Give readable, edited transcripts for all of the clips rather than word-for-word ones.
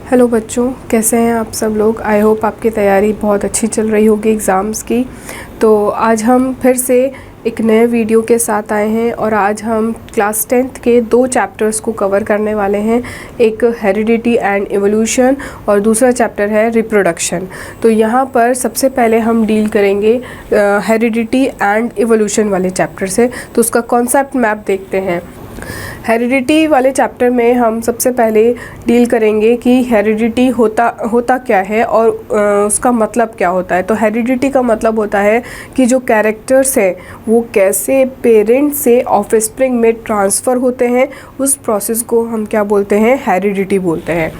Hello बच्चों, कैसे हैं आप सब लोग। आई होप आपकी तैयारी बहुत अच्छी चल रही होगी एग्ज़ाम्स की। तो आज हम फिर से एक नए वीडियो के साथ आए हैं और आज हम क्लास 10th के 2 चैप्टर्स को कवर करने वाले हैं। एक हेरिडिटी एंड इवोल्यूशन और दूसरा चैप्टर है रिप्रोडक्शन। तो यहाँ पर सबसे पहले हम डील करेंगे हेरिडिटी एंड इवोल्यूशन वाले चैप्टर से। तो उसका कॉन्सेप्ट मैप देखते हैं। हेरिडिटी वाले चैप्टर में हम सबसे पहले डील करेंगे कि हेरिडिटी होता क्या है और उसका मतलब क्या होता है। तो हेरिडिटी का मतलब होता है कि जो कैरेक्टर्स हैं वो कैसे पेरेंट से ऑफस्प्रिंग में ट्रांसफ़र होते हैं, उस प्रोसेस को हम क्या बोलते हैं, हेरिडिटी बोलते हैं।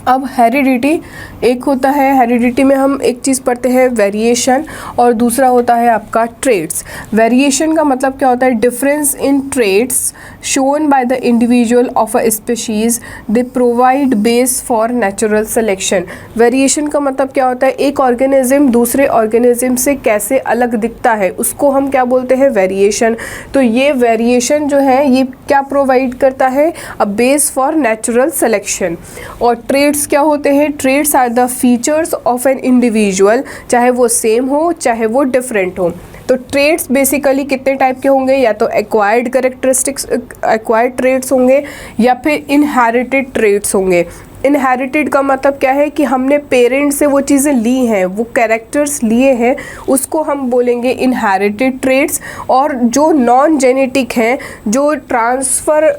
अब हेरिडिटी एक होता है, हेरिडिटी में हम एक चीज़ पढ़ते हैं वेरिएशन और दूसरा होता है आपका ट्रेड्स। वेरिएशन का मतलब क्या होता है, difference in traits shown by the individual of a species, they provide base for natural selection. Variation का मतलब क्या होता है, एक ऑर्गेनिज्म दूसरे ऑर्गेनिज्म से कैसे अलग दिखता है, उसको हम क्या बोलते हैं, वेरिएशन। तो ये वेरिएशन जो है ये क्या प्रोवाइड करता है, a base for natural selection. और ट्रेड्स क्या होते हैं, traits are the features of an individual, चाहे वो सेम हो चाहे वो डिफरेंट हो। तो ट्रेड्स बेसिकली कितने टाइप के होंगे, या तो एक्वायर्ड कैरेक्टरिस्टिक्स, एक्वायर्ड ट्रेड्स होंगे या फिर इनहेरिटेड ट्रेड्स होंगे। इनहेरिटेड का मतलब क्या है कि हमने पेरेंट से वो चीज़ें ली हैं, वो कैरेक्टर्स लिए हैं, उसको हम बोलेंगे इनहेरिटेड ट्रेड्स। और जो नॉन जेनेटिक हैं, जो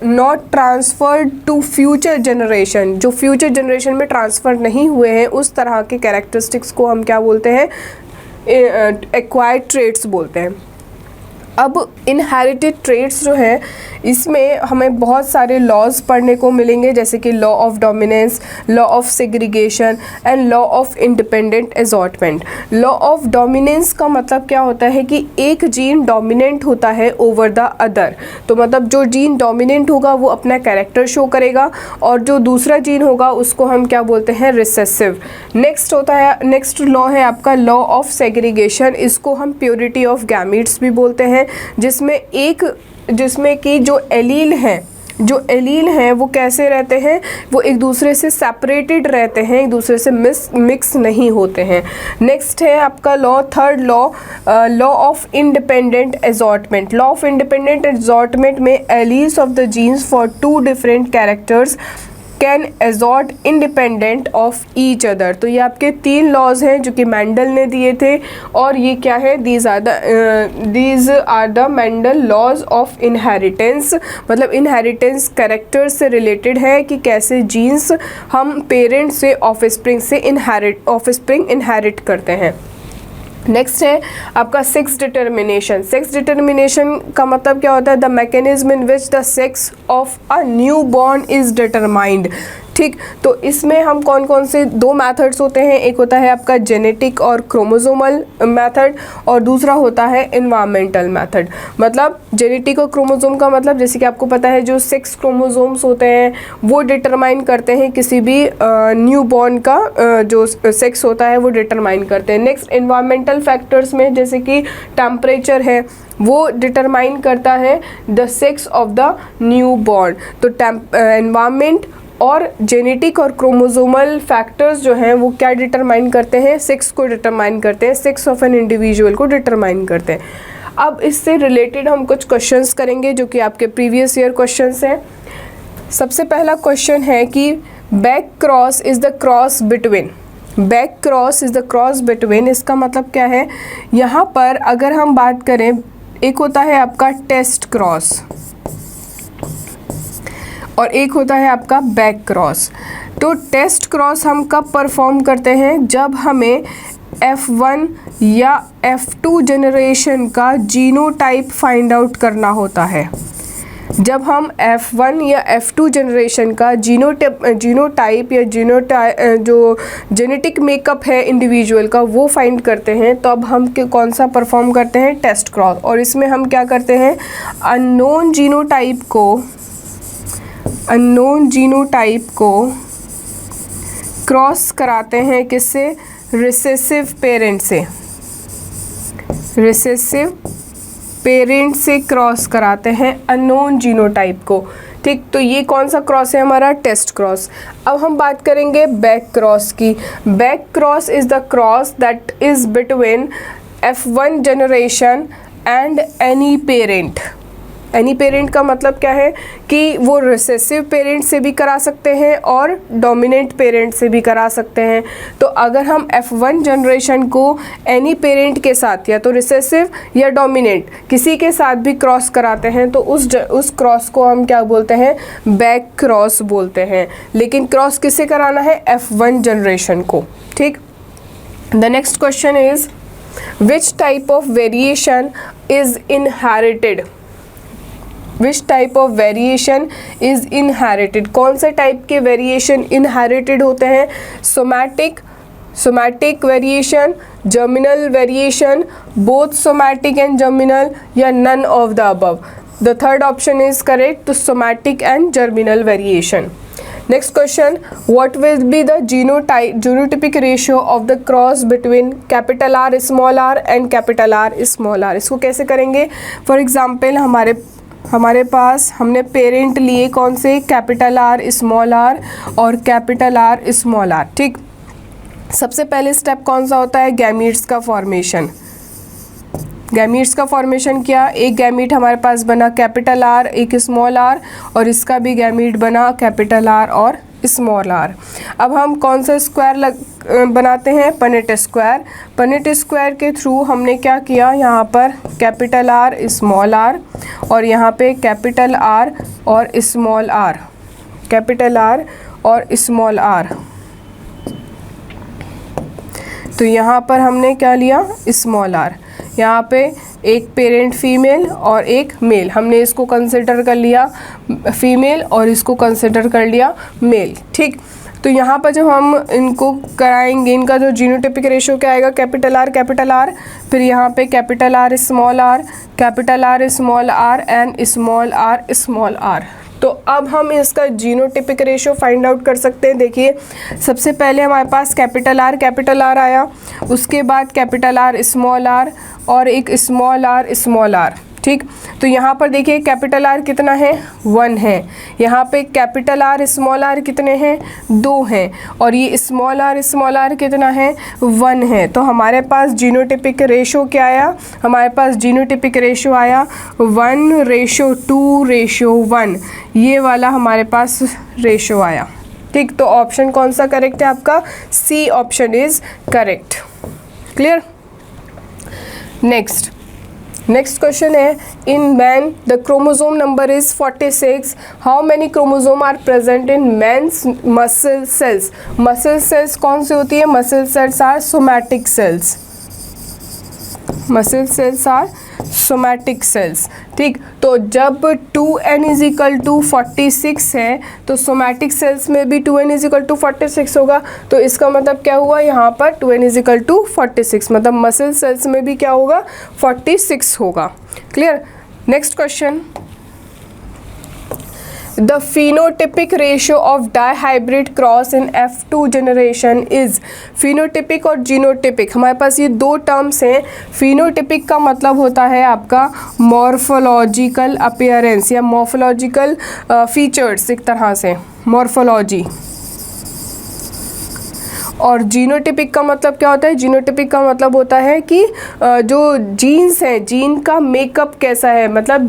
not transferred to future generation, जो फ्यूचर जनरेशन में ट्रांसफ़र नहीं हुए हैं, उस तरह के कैरेक्टरिस्टिक्स को हम क्या बोलते हैं, एक्वायर्ड ट्रेड्स बोलते हैं। अब इनहेरिटेड ट्रेड्स जो है इसमें हमें बहुत सारे लॉज पढ़ने को मिलेंगे, जैसे कि law of dominance, law of segregation and law of independent assortment. Law of dominance का मतलब क्या होता है कि एक जीन डोमिनेंट होता है ओवर द अदर। तो मतलब जो जीन डोमिनेंट होगा वो अपना कैरेक्टर शो करेगा और जो दूसरा जीन होगा उसको हम क्या बोलते हैं, रिसेसिव। नेक्स्ट लॉ है आपका लॉ ऑफ सेग्रीगेशन। इसको हम प्योरिटी ऑफ गैमीट्स भी बोलते हैं, जिसमें कि जो एलील हैं वो कैसे रहते हैं, वो एक दूसरे से सेपरेटेड रहते हैं, एक दूसरे से मिक्स नहीं होते हैं। नेक्स्ट है आपका law, third law of independent assortment. Law of independent assortment में alleles of the genes for 2 different characters can assort independent of each other. तो ये आपके 3 लॉज हैं जो कि मेंडल ने दिए थे, और ये क्या है, these are the Mendel laws of inheritance. मतलब इनहेरिटेंस कैरेक्टर से रिलेटेड है कि कैसे जीन्स हम पेरेंट से ऑफस्प्रिंग इनहेरिट करते हैं। नेक्स्ट है आपका सेक्स डिटर्मिनेशन। सेक्स डिटर्मिनेशन का मतलब क्या होता है, the mechanism in which the sex of a new born is determined. ठीक, तो इसमें हम कौन से 2 मेथड्स होते हैं, एक होता है आपका जेनेटिक और क्रोमोसोमल मेथड और दूसरा होता है एनवायरमेंटल मेथड। मतलब जेनेटिक और क्रोमोसोम का मतलब जैसे कि आपको पता है जो 6 क्रोमोसोम्स होते हैं वो डिटरमाइन करते हैं किसी भी न्यू बॉर्न का जो सेक्स होता है वो डिटरमाइन करते हैं। नेक्स्ट एनवायरमेंटल फैक्टर्स में जैसे कि टेम्परेचर है वो डिटरमाइन करता है the sex of the new born. तो एनवायरमेंट और जेनेटिक और क्रोमोसोमल फैक्टर्स जो हैं वो क्या डिटरमाइन करते हैं, सेक्स को डिटरमाइन करते हैं, सेक्स ऑफ एन इंडिविजुअल को डिटरमाइन करते हैं। अब इससे रिलेटेड हम कुछ क्वेश्चंस करेंगे जो कि आपके प्रीवियस ईयर क्वेश्चंस हैं। सबसे पहला क्वेश्चन है कि back cross is the cross between. Back cross is the cross between, इसका मतलब क्या है, यहाँ पर अगर हम बात करें, एक होता है आपका टेस्ट क्रॉस और एक होता है आपका बैक क्रॉस। तो टेस्ट क्रॉस हम कब परफॉर्म करते हैं, जब हमें F1 या F2 जनरेशन का जीनोटाइप फाइंड आउट करना होता है। जब हम F1 या F2 जनरेशन का जीनोटाइप या जो जेनेटिक मेकअप है इंडिविजुअल का वो फाइंड करते हैं, तो अब हम कौन सा परफॉर्म करते हैं, टेस्ट क्रॉस। और इसमें हम क्या करते हैं, अननोन जीनोटाइप को क्रॉस कराते हैं किससे, रिसेसिव पेरेंट से। रिसेसिव पेरेंट से क्रॉस कराते हैं अननोन जीनोटाइप को। ठीक, तो ये कौन सा क्रॉस है हमारा? Test cross. अब हम बात करेंगे बैक क्रॉस की। Back cross is the cross that is between F1 generation and any parent. Any parent का मतलब क्या है कि वो रिसेसिव पेरेंट से भी करा सकते हैं और डोमिनेंट पेरेंट से भी करा सकते हैं। तो अगर हम F1 जनरेशन को एनी पेरेंट के साथ या तो रिसेसिव या डोमिनेंट किसी के साथ भी क्रॉस कराते हैं तो उस क्रॉस को हम क्या बोलते हैं? बैक क्रॉस बोलते हैं। लेकिन क्रॉस किससे कराना है? F1 जनरेशन को। ठीक, the next question is which type of variation is inherited? Which type of variation is inherited? कौन से टाइप के वेरिएशन इनहेरिटेड होते हैं? Somatic variation, germinal variation, both somatic and germinal, या none of the above? The third option is correct, तो somatic and germinal variation. Next question, what will be the genotypic ratio of the cross between capital R small R and capital R small R? इसको कैसे करेंगे? For example हमारे पास हमने parent लिए कौन से? Capital R small are और capital R small are. ठीक, सबसे पहले स्टेप कौन सा होता है? गैमीट्स का फॉर्मेशन। गैमीट्स का फॉर्मेशन किया, एक गैमीट हमारे पास बना कैपिटल आर, एक स्मॉल आर, और इसका भी गैमीट बना कैपिटल आर और स्मॉल आर। अब हम कौन सा स्क्वायर बनाते हैं? Punnett square. पनेट स्क्वायर के थ्रू हमने क्या किया? यहाँ पर कैपिटल आर स्मॉल आर और यहाँ पे कैपिटल आर और स्मॉल आर, कैपिटल आर और स्मॉल आर। तो यहाँ पर हमने क्या लिया? Small R. यहाँ पे एक पेरेंट फीमेल और एक मेल, हमने इसको कंसिडर कर लिया फीमेल और इसको कंसिडर कर लिया मेल। ठीक, तो यहाँ पर जब हम इनको कराएंगे, इनका जो जीनोटिपिक रेशियो क्या आएगा? कैपिटल आर, फिर यहाँ पे capital R small R, capital R small R and small R. तो अब हम इसका जीनोटिपिक रेशियो फाइंड आउट कर सकते हैं। देखिए, सबसे पहले हमारे पास कैपिटल आर आया, उसके बाद कैपिटल आर और एक स्मॉल आर। ठीक, तो यहाँ पर देखिए कैपिटल आर कितना है? 1 है। यहाँ पे कैपिटल आर स्मॉल आर कितने हैं? 2 हैं। और ये स्मॉल आर कितना है? 1 है। तो हमारे पास जीनोटिपिक रेशो क्या आया? हमारे पास जीनोटिपिक रेशो आया 1:2:1, ये वाला हमारे पास रेशो आया। ठीक, तो ऑप्शन कौन सा करेक्ट है आपका? C option is correct. Clear? Next question है, in man the chromosome number is 46, how many chromosome are present in man's muscle cells? Muscle cells कौन सी होती है? Muscle cells are somatic cells. Muscle cells are somatic cells. ठीक, तो जब 2n = 46 है तो सोमैटिक सेल्स में भी 2n = 46 होगा। तो इसका मतलब क्या हुआ? यहाँ पर 2n = 46, मतलब मसल सेल्स में भी क्या होगा? 46 होगा। Clear? Next question, the phenotypic ratio of dihybrid cross in F2 generation is? Phenotypic और जीनोटिपिक, हमारे पास ये दो टर्म्स हैं। फिनोटिपिक का मतलब होता है आपका मॉर्फोलॉजिकल अपीयरेंस या मॉर्फोलॉजिकल फीचर्स, एक तरह से मॉर्फोलॉजी। और जीनोटिपिक का मतलब क्या होता है? जीनोटिपिक का मतलब होता है कि जो जीन्स हैं, जीन का मेकअप कैसा है, मतलब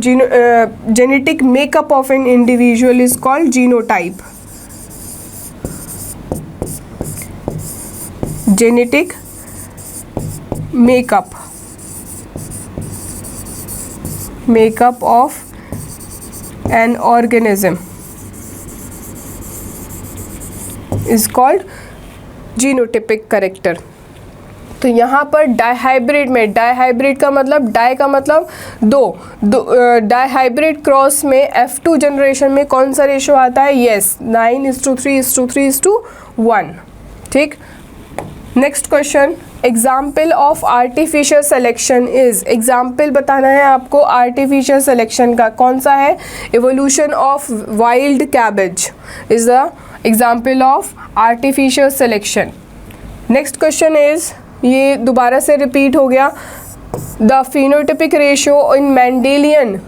genetic makeup of an individual is called genotype. Genetic makeup of an organism is called genotypic character. तो यहाँ पर डाईहाइब्रिड में, डाईहाइब्रिड का मतलब, डाई का मतलब दो, डाईहाइब्रिड क्रॉस में F2 जनरेशन में कौन सा रेशो आता है? यस, 9:3:3:1। ठीक, next question, example of artificial selection is? Example बताना है आपको आर्टिफिशियल सिलेक्शन का। कौन सा है? Evolution of wild cabbage is the example of artificial selection. Next question is, ये दोबारा से रिपीट हो गया, The phenotypic ratio in Mendelian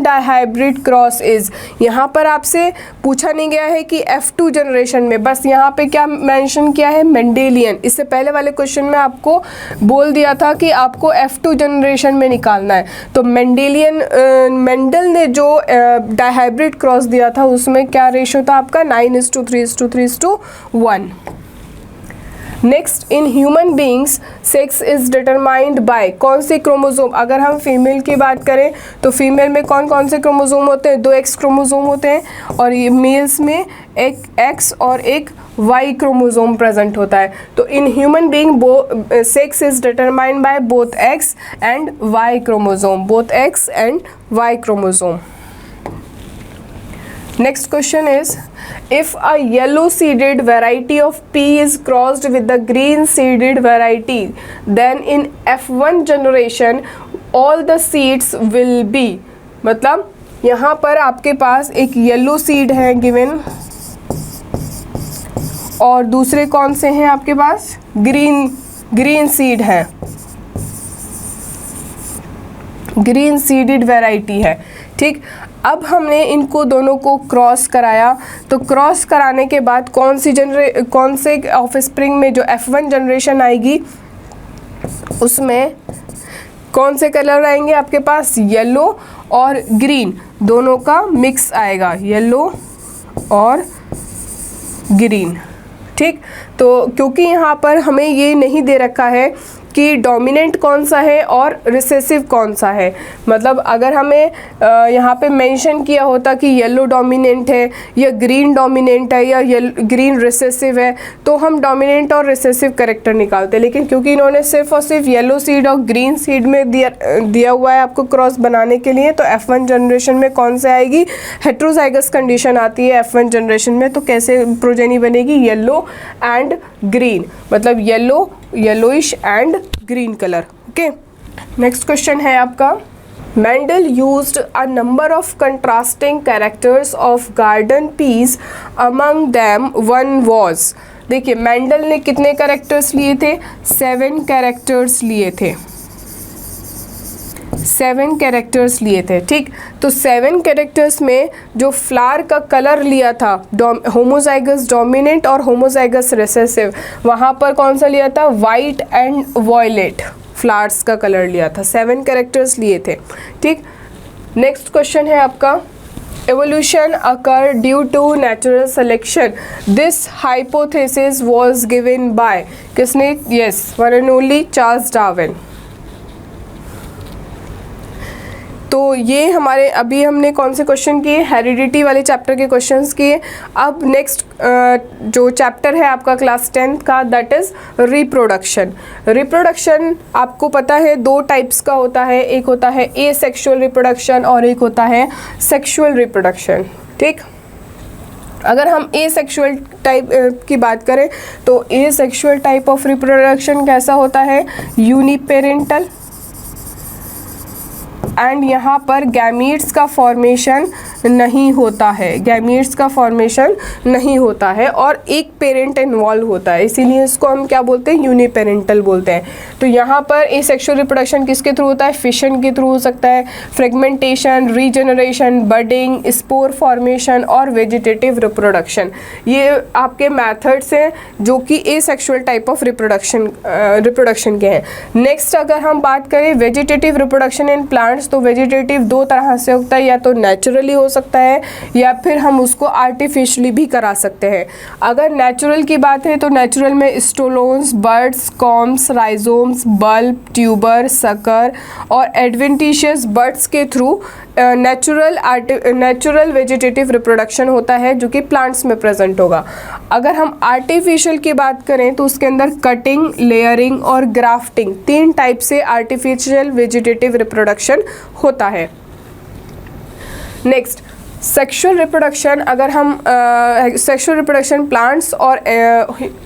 dihybrid cross is, यहाँ पर आपसे पूछा नहीं गया है कि F2 जनरेशन में, बस यहाँ पे क्या मेंशन किया है, मेंडेलियन। इससे पहले वाले क्वेश्चन में आपको बोल दिया था कि आपको F2 जनरेशन में निकालना है। तो मेंडल ने जो डायहाइब्रिड क्रॉस दिया था उसमें क्या रेशियो था आपका, 9:3:3:1। Next, in human beings sex is determined by, कौन से क्रोमोसोम। अगर हम फीमेल की बात करें तो फीमेल में कौन कौन से क्रोमोसोम होते हैं, 2 X क्रोमोसोम होते हैं, और ये मेल्स में एक X और एक Y क्रोमोसोम प्रेजेंट होता है। तो in human being sex is determined by both X and Y chromosome, both X and Y chromosome. Next question is, if a yellow seeded variety of pea is crossed with the green seeded variety, then in F1 generation all the seeds will be, मतलब यहाँ पर आपके पास एक yellow seed है given, और दूसरे कौन से हैं आपके पास, ग्रीन सीड है, ग्रीन सीडेड वैरायटी है। ठीक, अब हमने इनको दोनों को क्रॉस कराया, तो क्रॉस कराने के बाद कौन से ऑफस्प्रिंग में जो F1 जनरेशन आएगी उसमें कौन से कलर आएंगे आपके पास, येलो और ग्रीन दोनों का मिक्स आएगा, येलो और ग्रीन। ठीक, तो क्योंकि यहाँ पर हमें ये नहीं दे रखा है कि डोमिनेंट कौन सा है और रिसेसिव कौन सा है, मतलब अगर हमें यहाँ पे मेंशन किया होता कि येलो डोमिनेंट है या ग्रीन डोमिनेंट है या ग्रीन रिसेसिव है तो हम डोमिनेंट और रिसेसिव कैरेक्टर निकालते, लेकिन क्योंकि इन्होंने सिर्फ और सिर्फ येलो सीड और ग्रीन सीड में दिया हुआ है आपको क्रॉस बनाने के लिए, तो F1 जनरेशन में कौन से आएगी, हेट्रोजाइगस कंडीशन आती है F1 जनरेशन में। तो कैसे प्रोजेनी बनेगी, येलो एंड ग्रीन, मतलब yellowish and green colour. Okay, next question है आपका, Mendel used a number of contrasting characters of garden peas, among them one was. देखिए मेंडल ने कितने कैरेक्टर्स लिए थे, 7 कैरेक्टर्स लिए थे, 7 कैरेक्टर्स लिए थे। ठीक, तो 7 कैरेक्टर्स में जो फ्लावर का कलर लिया था, होमोजाइगस डोमिनेंट और होमोजाइगस रिसेसिव, वहाँ पर कौन सा लिया था, वाइट एंड वॉयलेट फ्लावर्स का कलर लिया था, 7 कैरेक्टर्स लिए थे। ठीक, नेक्स्ट क्वेश्चन है आपका, evolution occurred due to natural selection, this hypothesis was given by, किसने, yes, one and only Charles Darwin. तो ये हमारे अभी हमने कौन से क्वेश्चन किए, हेरिडिटी वाले चैप्टर के क्वेश्चंस किए। अब नेक्स्ट जो चैप्टर है आपका क्लास 10th का, दैट इज़ रिप्रोडक्शन। रिप्रोडक्शन आपको पता है 2 टाइप्स का होता है, एक होता है एसेक्सुअल रिप्रोडक्शन और एक होता है सेक्सुअल रिप्रोडक्शन। ठीक, अगर हम एसेक्सुअल टाइप की बात करें तो एसेक्सुअल टाइप ऑफ रिप्रोडक्शन कैसा होता है, यूनिपेरेंटल, एंड यहाँ पर गैमीट्स का फॉर्मेशन नहीं होता है, गैमीट्स का फॉर्मेशन नहीं होता है और एक पेरेंट इन्वॉल्व होता है, इसीलिए इसको हम क्या बोलते हैं, यूनिपेरेंटल बोलते हैं। तो यहाँ पर एसेक्सुअल रिप्रोडक्शन किसके थ्रू होता है, फिशन के थ्रू हो सकता है, fragmentation, regeneration, budding, spore formation और वेजिटेटिव रिप्रोडक्शन, ये आपके मेथड्स हैं जो कि एसेक्सुअल टाइप ऑफ रिप्रोडक्शन के हैं। नेक्स्ट अगर हम बात करें वेजिटेटिव रिप्रोडक्शन इन प्लांट्स, तो वेजिटेटिव 2 तरह से होता है, या तो नेचुरली हो सकता है या फिर हम उसको आर्टिफिशियली भी करा सकते हैं। अगर नेचुरल की बात है तो नेचुरल में stolons, buds, corms, rhizomes, bulb, tuber, sucker और एडवेंटिशियस बर्ड्स के थ्रू नेचुरल वेजिटेटिव रिप्रोडक्शन होता है जो कि प्लांट्स में प्रेजेंट होगा। अगर हम आर्टिफिशियल की बात करें तो उसके अंदर कटिंग, लेयरिंग और ग्राफ्टिंग 3 टाइप से आर्टिफिशियल वेजिटेटिव रिप्रोडक्शन होता है। नेक्स्ट, सेक्सुअल रिप्रोडक्शन, अगर हम सेक्सुअल रिप्रोडक्शन प्लांट्स और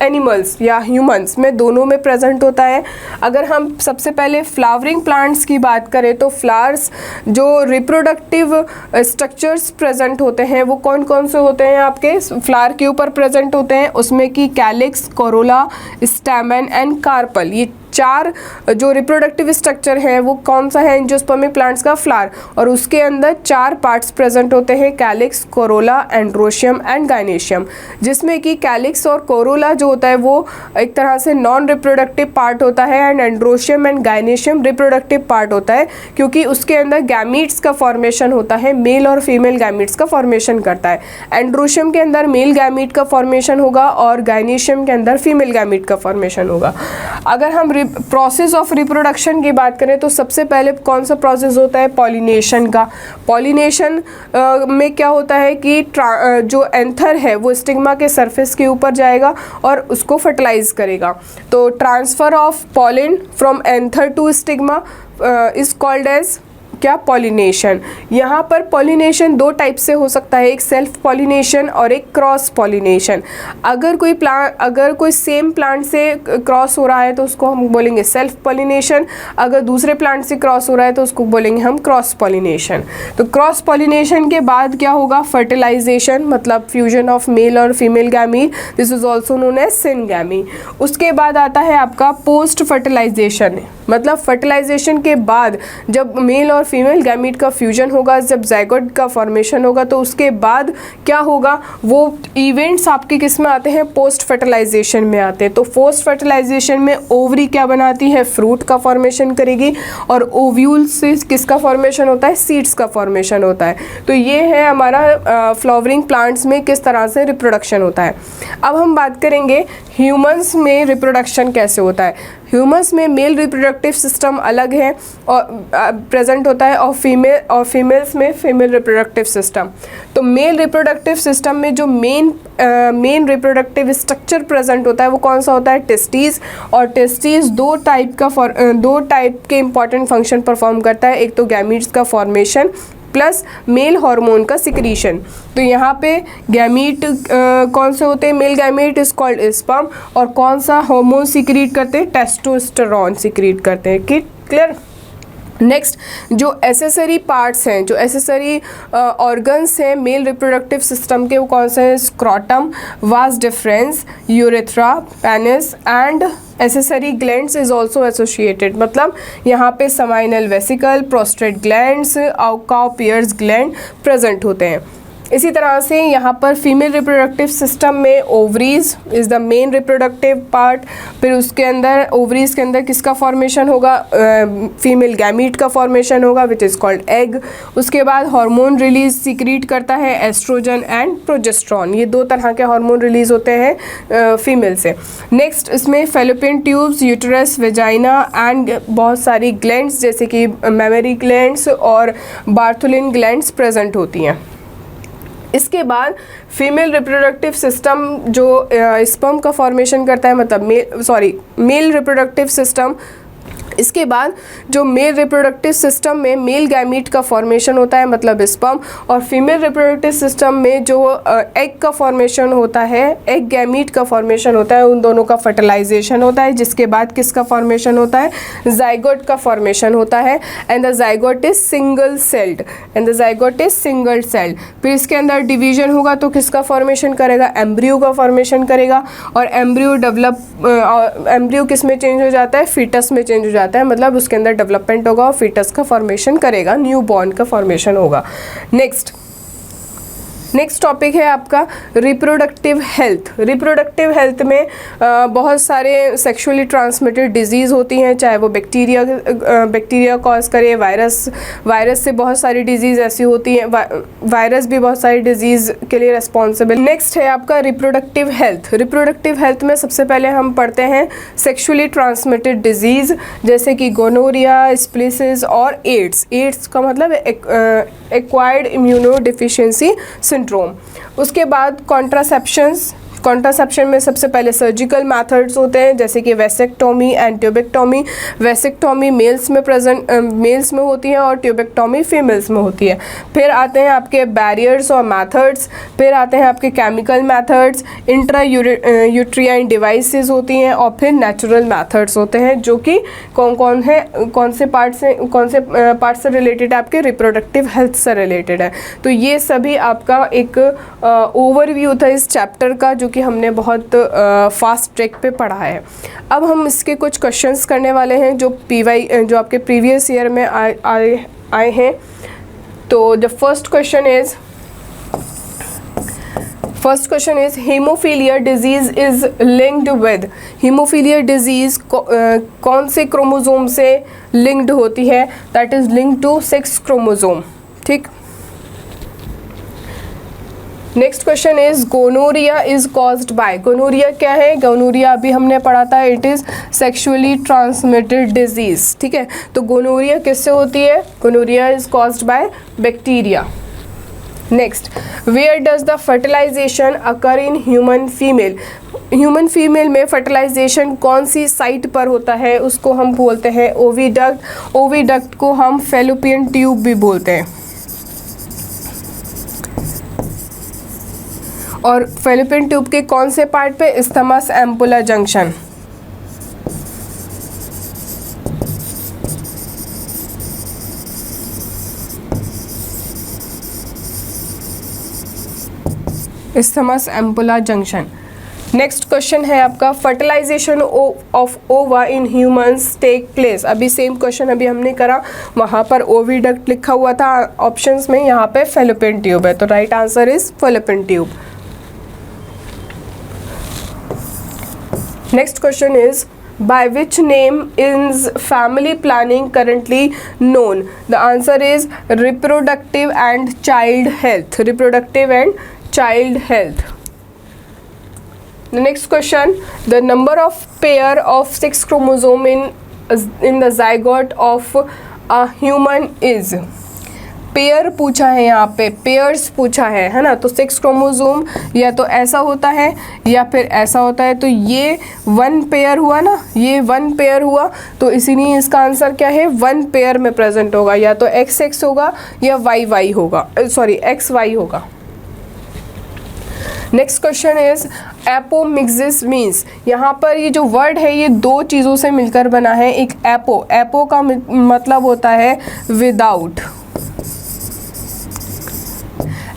एनिमल्स या ह्यूमंस में दोनों में प्रेजेंट होता है। अगर हम सबसे पहले फ्लावरिंग प्लांट्स की बात करें तो फ्लावर्स जो रिप्रोडक्टिव स्ट्रक्चर्स प्रेजेंट होते हैं वो कौन कौन से होते हैं, आपके फ्लावर के ऊपर प्रेजेंट होते हैं, उसमें कि calyx, corolla, stamen and carpel, ये 4 जो रिप्रोडक्टिव स्ट्रक्चर है वो कौन सा है एंजियोस्पर्मिक प्लांट्स का? फ्लावर। और उसके अंदर 4 पार्ट्स प्रेजेंट होते हैं, calyx, Corolla, androecium and gynoecium, जिसमें कि कैलिक्स और कोरोला जो होता है वो एक तरह से नॉन रिप्रोडक्टिव पार्ट होता है and androecium and gynoecium reproductive part होता है, क्योंकि उसके अंदर गैमीट्स का फॉर्मेशन होता है, मेल और फीमेल गैमीट्स का फॉर्मेशन करता है। एंड्रोशियम के अंदर मेल गैमीट का फॉर्मेशन होगा और गाइनेशियम के अंदर फीमेल गैमीट का फॉर्मेशन होगा। अगर हम प्रोसेस ऑफ रिप्रोडक्शन की बात करें तो सबसे पहले कौन सा प्रोसेस होता है? पॉलिनेशन का। पॉलिनेशन में क्या होता है कि जो एंथर है वो स्टिग्मा के सरफेस के ऊपर जाएगा और उसको फर्टिलाइज करेगा। तो transfer of pollen from anther to stigma is called as क्या? पॉलिनेशन। यहाँ पर पॉलिनेशन 2 टाइप से हो सकता है, एक सेल्फ पॉलिनेशन और एक क्रॉस पॉलिनेशन। अगर कोई सेम प्लांट से क्रॉस हो रहा है तो उसको हम बोलेंगे सेल्फ पॉलिनेशन, अगर दूसरे प्लांट से क्रॉस हो रहा है तो उसको बोलेंगे हम क्रॉस पॉलिनेशन। तो क्रॉस पॉलिनेशन के बाद क्या होगा? फर्टिलाइजेशन, मतलब फ्यूजन ऑफ मेल और female gamete, this is also known as syngamy. उसके बाद आता है आपका पोस्ट फर्टिलाइजेशन, मतलब फर्टिलाइजेशन के बाद जब मेल और फीमेल गैमीट का फ्यूजन होगा, जब ज़ाइगोट का फॉर्मेशन होगा, तो उसके बाद क्या होगा? वो इवेंट्स आपके किस में आते हैं? पोस्ट फर्टिलाइजेशन में आते हैं। तो पोस्ट फर्टिलाइजेशन में ओवरी क्या बनाती है? फ्रूट का फॉर्मेशन करेगी, और ओव्यूल से किसका फॉर्मेशन होता है? सीड्स का फॉर्मेशन होता है। तो ये है हमारा फ्लावरिंग प्लांट्स में किस तरह से रिप्रोडक्शन होता है। अब हम बात करेंगे ह्यूमंस में रिप्रोडक्शन कैसे होता है। ह्यूमंस में मेल रिप्रोडक्टिव सिस्टम अलग है और प्रेजेंट होता है, और फीमेल्स में फीमेल रिप्रोडक्टिव सिस्टम। तो मेल रिप्रोडक्टिव सिस्टम में जो मेन रिप्रोडक्टिव स्ट्रक्चर प्रेजेंट होता है वो कौन सा होता है? टेस्टीज। और टेस्टीज 2 टाइप के इंपॉर्टेंट फंक्शन परफॉर्म करता है, एक तो गैमीट्स का फॉर्मेशन प्लस मेल हार्मोन का सिक्रीशन। तो यहाँ पे गैमीट कौन से होते हैं? Male gamete is called sperm. और कौन सा हार्मोन सिक्रीट करते हैं? टेस्टोस्टेरोन सिक्रीट करते हैं। क्लियर? नेक्स्ट, जो एसेसरी पार्ट्स हैं, जो एसेसरी ऑर्गन्स हैं मेल रिप्रोडक्टिव सिस्टम के, वो कौन से हैं? Scrotum, vas deferens, urethra, penis and accessory glands is also associated. मतलब यहाँ पे seminal vesicle, prostate glands, Cowper's gland present होते हैं। इसी तरह से यहाँ पर फीमेल रिप्रोडक्टिव सिस्टम में ovaries is the main reproductive part. फिर उसके अंदर ओवरीज के अंदर किसका फॉर्मेशन होगा? फीमेल गैमीट का फॉर्मेशन होगा विच इज़ कॉल्ड एग। उसके बाद हार्मोन रिलीज सिक्रीट करता है एस्ट्रोजन एंड प्रोजेस्ट्रॉन। ये 2 तरह के हार्मोन रिलीज होते हैं फीमेल से। नेक्स्ट, इसमें fallopian tubes, uterus, vagina and बहुत सारी ग्लैंड्स जैसे कि मेमरी ग्लैंड्स और बार्थोलिन ग्लैंड्स प्रेजेंट होती हैं। इसके बाद फीमेल रिप्रोडक्टिव सिस्टम जो स्पर्म का फॉर्मेशन करता है, मतलब मेल रिप्रोडक्टिव सिस्टम। इसके बाद जो मेल रिप्रोडक्टिव सिस्टम में मेल गैमीट का फॉर्मेशन होता है, मतलब स्पर्म, और फीमेल रिप्रोडक्टिव सिस्टम में जो एग का फॉर्मेशन होता है, एग गैमीट का फॉर्मेशन होता है, उन दोनों का फर्टिलाइजेशन होता है, जिसके बाद किसका फॉर्मेशन होता है? ज़ाइगोट का फॉर्मेशन होता है। And the zygote is single celled, फिर इसके अंदर डिवीजन होगा तो किसका फॉर्मेशन करेगा? एम्ब्रियो का फॉर्मेशन करेगा। और एम्ब्रियो किस में चेंज हो जाता है? फीटस में चेंज हो जाता है, मतलब उसके अंदर डेवलपमेंट होगा और फीटस का फॉर्मेशन करेगा, न्यू बॉर्न का फॉर्मेशन होगा। नेक्स्ट टॉपिक है आपका रिप्रोडक्टिव हेल्थ। रिप्रोडक्टिव हेल्थ में बहुत सारे सेक्सुअली ट्रांसमिटेड डिजीज़ होती हैं, चाहे वो बैक्टीरिया कॉज करे, वायरस से बहुत सारी डिजीज़ ऐसी होती हैं, वायरस भी बहुत सारी डिजीज़ के लिए रिस्पॉन्सिबल। नेक्स्ट है आपका रिप्रोडक्टिव हेल्थ। रिप्रोडक्टिव हेल्थ में सबसे पहले हम पढ़ते हैं सेक्सुअली ट्रांसमिटेड डिजीज़ जैसे कि गोनोरिया, स्प्लिसिस और एड्स। एड्स का मतलब एक्वायर्ड इम्यूनो डिफिशियंसी सिंड्रोम। उसके बाद कॉन्ट्रासेप्शन में सबसे पहले सर्जिकल मेथड्स होते हैं जैसे कि vasectomy and tubectomy. Vasectomy males में होती है और ट्यूबेक्टोमी फीमेल्स में होती है। फिर आते हैं आपके बैरियर्स और मेथड्स, फिर आते हैं आपके केमिकल मेथड्स, इंट्रा यूट्रियाइन डिवाइसेस होती हैं, और फिर नेचुरल मेथड्स होते हैं जो कि कौन से पार्ट से रिलेटेड है? आपके रिप्रोडक्टिव हेल्थ से रिलेटेड है। तो ये सभी आपका एक ओवरव्यू था इस चैप्टर का, जो कि कि हमने बहुत फास्ट ट्रैक पे पढ़ा है। अब हम इसके कुछ क्वेश्चंस करने वाले हैं जो जो आपके प्रीवियस ईयर में आए हैं। तो the first question is haemophilia disease is linked with. Haemophilia disease कौन से क्रोमोसोम से लिंक्ड होती है? That is linked to 6 chromosome. ठीक। Next question is gonorrhoea is caused by. Gonorrhoea क्या है? गोनोरिया अभी हमने पढ़ा था, it is sexually transmitted disease. ठीक है, तो गोनोरिया किससे होती है? Gonorrhoea is caused by bacteria. Next, where does the fertilisation occur in human female. Human female में फर्टिलाइजेशन कौन सी साइट पर होता है? उसको हम बोलते हैं ओविडक्ट। ओविडक्ट को हम फैलोपियन ट्यूब भी बोलते हैं। और फैलोपियन ट्यूब के कौन से पार्ट पे? Isthmus ampulla junction. Isthmus ampulla junction. Next question है आपका, fertilisation of ova in humans take place. अभी सेम क्वेश्चन अभी हमने करा, वहाँ पर ओविडक्ट लिखा हुआ था ऑप्शंस में, यहाँ पे फैलोपियन ट्यूब है, तो right answer is fallopian tube. Next question is, by which name is family planning currently known? The answer is reproductive and child health. Reproductive and child health. The next question, the number of pair of 6 chromosome in the zygote of a human is. Pair पूछा है, यहाँ पे pairs पूछा है ना, तो 6 chromosome या तो ऐसा होता है या फिर ऐसा होता है। तो ये 1 पेयर हुआ ना, ये 1 पेयर हुआ, तो इसीलिए इसका आंसर क्या है? 1 पेयर में प्रेजेंट होगा, या तो XX होगा या YY होगा, सॉरी XY होगा। Next question is apomixis means. यहाँ पर ये जो वर्ड है ये 2 चीज़ों से मिलकर बना है। एक एपो का मतलब होता है विदाउट,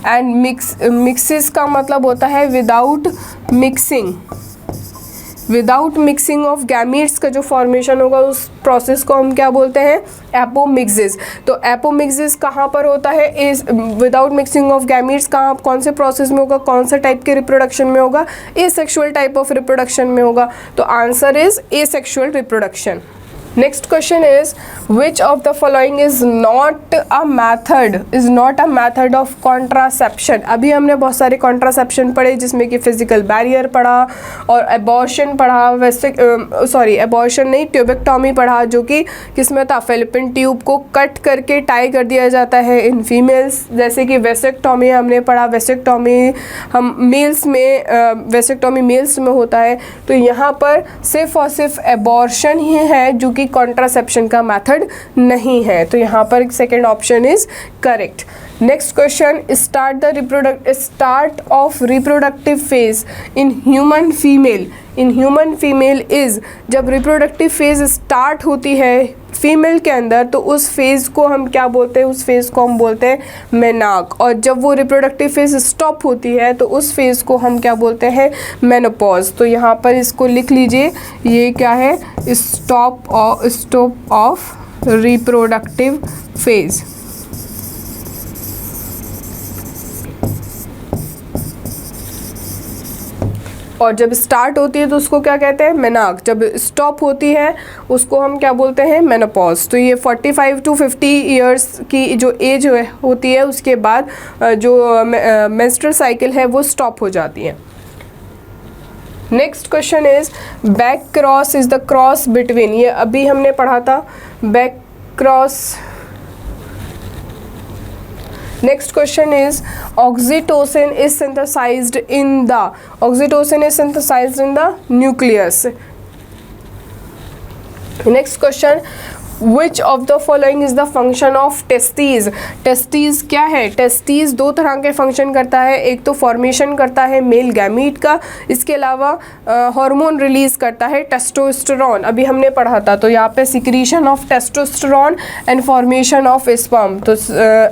एंड मिक्सिस का मतलब होता है without mixing. Without mixing of gametes का जो फॉर्मेशन होगा उस प्रोसेस को हम क्या बोलते हैं? एपोमिक्सिस। तो एपोमिक्सिस कहाँ पर होता है? इस विदाउट मिक्सिंग ऑफ गैमीट्स कहाँ, कौन से प्रोसेस में होगा, कौन सा टाइप के रिप्रोडक्शन में होगा? एसेक्सुअल टाइप ऑफ रिप्रोडक्शन में होगा। तो answer is asexual reproduction. Next question is, which of the following is not a method of contraception. अभी हमने बहुत सारे कॉन्ट्रासेप्शन पढ़े, जिसमें कि फिजिकल बैरियर पढ़ा और एबॉर्शन पढ़ा, एबॉर्शन नहीं, ट्यूबेक्टॉमी पढ़ा, जो कि किसमें था? फैलोपियन ट्यूब को कट करके टाई कर दिया जाता है इन फीमेल्स। जैसे कि वेसेक्टॉमी हमने पढ़ा, वेसेक्टॉमी हम मेल्स में, वेसेक्टॉमी मेल्स में होता है। तो यहाँ पर सिर्फ और सिर्फ एबॉर्शन ही है जो कॉन्ट्रासेप्शन का मेथड नहीं है, तो यहाँ पर second option is correct. Next question, start of reproductive phase in human female. In human female is, जब रिप्रोडक्टिव फेज स्टार्ट होती है फीमेल के अंदर तो उस फेज़ को हम क्या बोलते हैं? उस फेज़ को हम बोलते हैं मेनार्क। और जब वो रिप्रोडक्टिव फेज स्टॉप होती है तो उस फेज़ को हम क्या बोलते हैं? मेनोपॉज। तो यहाँ पर इसको लिख लीजिए, ये क्या है? Stop of reproductive phase. और जब स्टार्ट होती है तो उसको क्या कहते हैं? मेनार्क। जब स्टॉप होती है उसको हम क्या बोलते हैं? मेनोपॉज। तो ये 45 to 50 ईयर्स की जो एज होती है उसके बाद जो मेंस्ट्रुअल साइकिल है वो स्टॉप हो जाती है। Next question is, back cross is the cross between. ये अभी हमने पढ़ा था, back cross. Next question is, oxytocin is synthesized in the nucleus. Next question, which of the following is the function of testes? Testes क्या है? Testes 2 तरह के function करता है। एक तो फॉर्मेशन करता है मेल गैमीट का, इसके अलावा हार्मोन रिलीज करता है टेस्टोस्टेरोन, अभी हमने पढ़ा था। तो यहाँ पे secretion of testosterone and formation of sperm. तो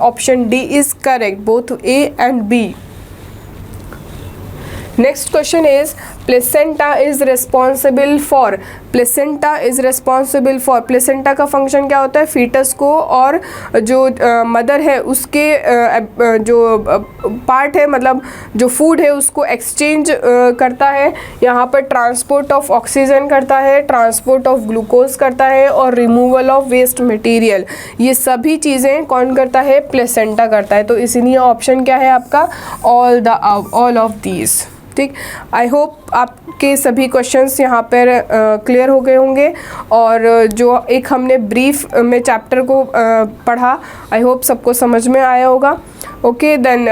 option D is correct, both A and B. Next question is placenta is responsible for, placenta is responsible for, placenta का फंक्शन क्या होता है, फीटस को और जो मदर है उसके जो पार्ट है, मतलब जो फूड है उसको एक्सचेंज करता है, यहाँ पर ट्रांसपोर्ट ऑफ ऑक्सीजन करता है, ट्रांसपोर्ट ऑफ ग्लूकोज करता है और रिमूवल ऑफ वेस्ट मटेरियल, ये सभी चीज़ें कौन करता है, प्लेसेंटा करता है। तो इसीलिए ऑप्शन क्या है आपका, ऑल ऑफ दीज। ठीक, आई होप आपके सभी क्वेश्चंस यहाँ पर क्लियर हो गए होंगे और जो एक हमने ब्रीफ में चैप्टर को पढ़ा, आई होप सबको समझ में आया होगा। ओके देन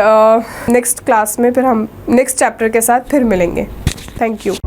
नेक्स्ट क्लास में फिर हम नेक्स्ट चैप्टर के साथ फिर मिलेंगे। Thank you.